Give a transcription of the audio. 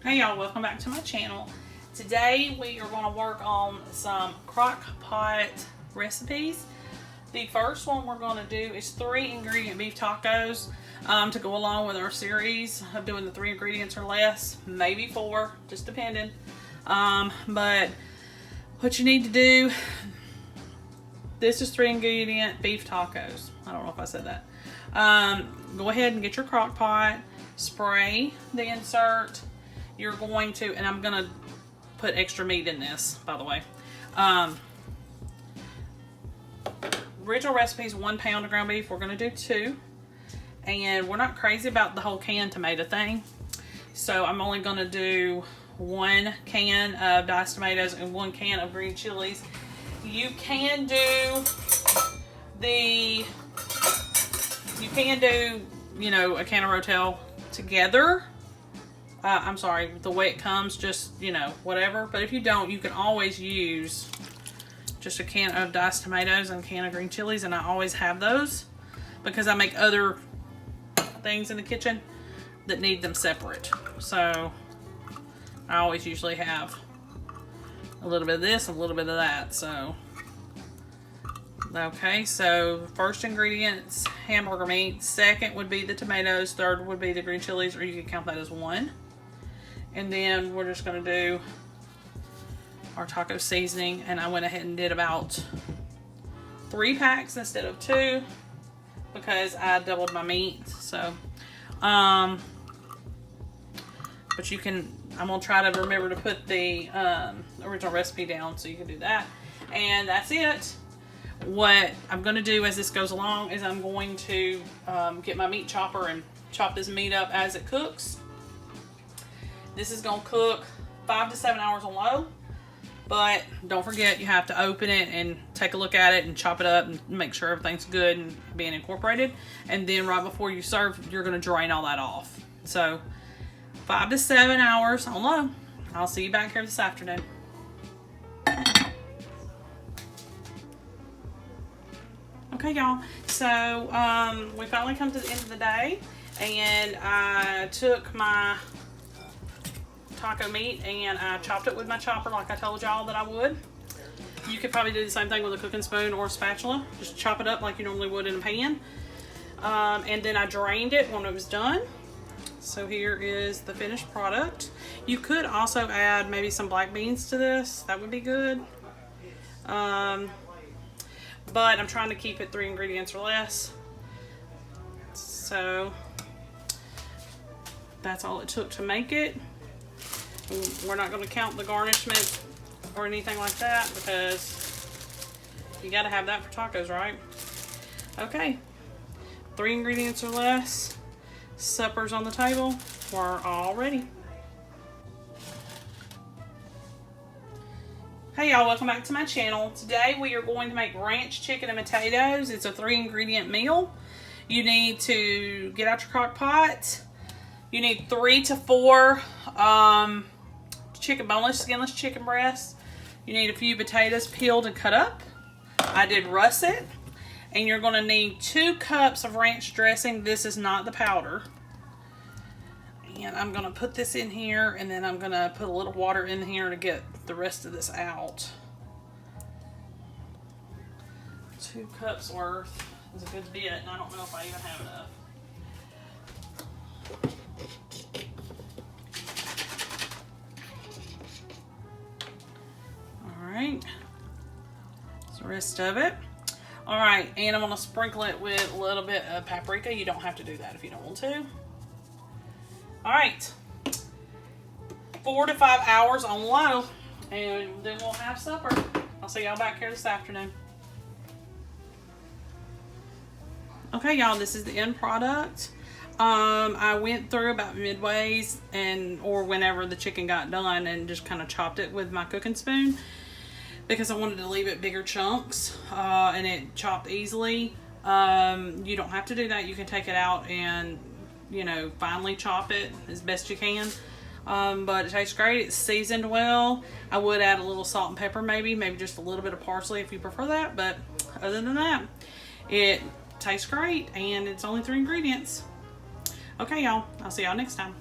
Hey y'all, welcome back to my channel. Today we are going to work on some Crockpot recipes. The first one we're going to do is 3 ingredient beef tacos to go along with our series of doing the 3 ingredients or less, maybe 4, just depending. But what you need to do, this is 3 ingredient beef tacos. I don't know if I said that. Go ahead and get your crock pot, spray the insert. You're going to, and I'm going to put extra meat in this, by the way. Original recipe is 1 pound of ground beef. We're going to do 2. And we're not crazy about the whole canned tomato thing. So I'm only going to do 1 can of diced tomatoes and 1 can of green chilies. You can do you know, a can of Rotel together. I'm sorry, the way it comes, just, you know, whatever. But if you don't, you can always use just a can of diced tomatoes and a can of green chilies. And I always have those because I make other things in the kitchen that need them separate. So I always usually have a little bit of this, a little bit of that. So okay, so first ingredients, hamburger meat. Second would be the tomatoes. Third would be the green chilies, or you can count that as 1. And then we're just going to do our taco seasoning. And I went ahead and did about 3 packs instead of 2 because I doubled my meat. So, but you can, I'm going to try to remember to put the original recipe down so you can do that. And that's it. What I'm going to do as this goes along is I'm going to get my meat chopper and chop this meat up as it cooks. This is going to cook 5 to 7 hours on low, but don't forget you have to open it and take a look at it and chop it up and make sure everything's good and being incorporated. And then right before you serve, you're going to drain all that off. So 5 to 7 hours on low. I'll see you back here this afternoon. Okay, y'all, so we finally come to the end of the day, and I took my taco meat and I chopped it with my chopper like I told y'all that I would. You could probably do the same thing with a cooking spoon or a spatula. Just chop it up like you normally would in a pan. And then I drained it when it was done. So here is the finished product. You could also add maybe some black beans to this. That would be good. But I'm trying to keep it 3 ingredients or less. So that's all it took to make it. We're not going to count the garnishment or anything like that because you got to have that for tacos, right? Okay, 3 ingredients or less. Supper's on the table. We're all ready. Hey y'all, welcome back to my channel. Today we are going to make ranch chicken and potatoes. It's a 3 ingredient meal. You need to get out your crock pot. You need 3 to 4 boneless, skinless chicken breasts. You need a few potatoes peeled and cut up. I did russet. And you're going to need 2 cups of ranch dressing. This is not the powder. And I'm going to put this in here, and then I'm going to put a little water in here to get the rest of this out. 2 cups worth is a good bit, and I don't know if I even have enough. Alright, that's the rest of it. Alright, and I'm going to sprinkle it with a little bit of paprika. You don't have to do that if you don't want to. Alright, 4 to 5 hours on low, and then we'll have supper. I'll see y'all back here this afternoon. Okay, y'all, this is the end product. I went through about midways or whenever the chicken got done and just kind of chopped it with my cooking spoon because I wanted to leave it bigger chunks and it chopped easily. You don't have to do that. You can take it out and, you know, finely chop it as best you can. But it tastes great. It's seasoned well. I would add a little salt and pepper maybe just a little bit of parsley if you prefer that. But other than that, it tastes great and it's only 3 ingredients. Okay, y'all. I'll see y'all next time.